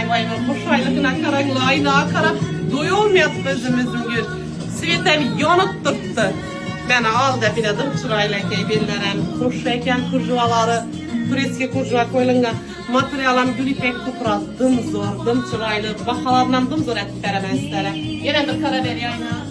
vay vay hoş aylıkına karanlığı aylığa karab doyulmayat özümüzün gül. Svetem yanıp durttu. Beni al definedim çırayla keybellerem. Hoş eken kurjuvaları, tureski kurjuva koyulunga materialam gül ipek kupra dım zor, dım çıraylı, bakalarından dım zor etip veremezlere. Yine bir kara veriyayna.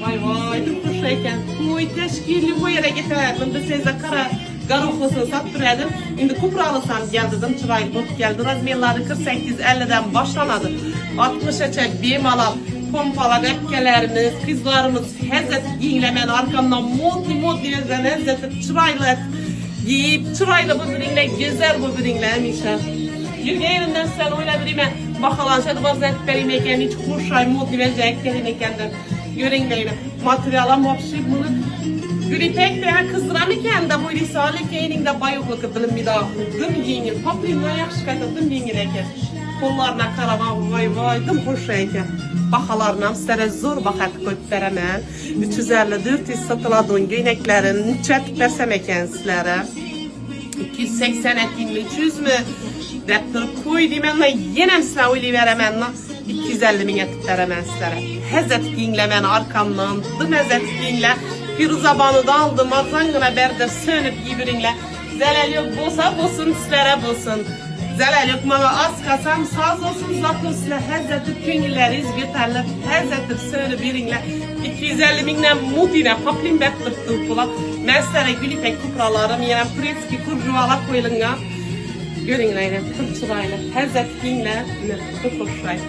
Vay vay, dım hoş eken. Kuy teşkili bu yere getirdim. Bir sezde kara garuhlusunu sattırdım. Şimdi kupra alısam geldim çıraylı bulup geldi. Razmiyelleri 48-50'den başlamadı. 60'a çek bir malal. Pompalar, repkelerimiz, kızlarımız hezzet giyinlemen arkamdan modli vezden hezzet çıraylı et giyip çıraylı bu birinle güzel bu birinle emişler. Yürüyeninden sen oyla birime bakalan şeyde bazı etberim eken hiç hoşay modli vezden eklerim ekenden yörenleyle materyala muhafşi bunu Gülipek de kızdıram eken de bu risale keyninde bayıklı kıdılım bir daha dım giyinir paplimden yakşı kaytadım giyinir eken kollarına karama vay vay dım hoş eken. Bakalarına sizlere zor bakat koyup veremem. 350-400 satıladığın göyneklerin nüçet versem eken sizlere. 280 ettiğimde 300 mü? Deptırıp koy demenle yenem sizlere öyle veremem. 250 bin etip veremem sizlere. Hezet giyinlemen arkamdan, dım hezet giyinle. Firuzabanı da aldım, arzangına berdir sönüp gibirinle. Zelel yok bolsa bolsun sizlere bolsun. Zelal yok bana az kasam saz olsun zatı silah hezzetip köngülleriz yeterli hezzetip söyle birinle 250 binden mutine paplim bektırttım kula mesele gülipek kupralarım yerem preski kurjuvala koyulunga görün aynen tırçırayla hezzetip binle ne hoşray.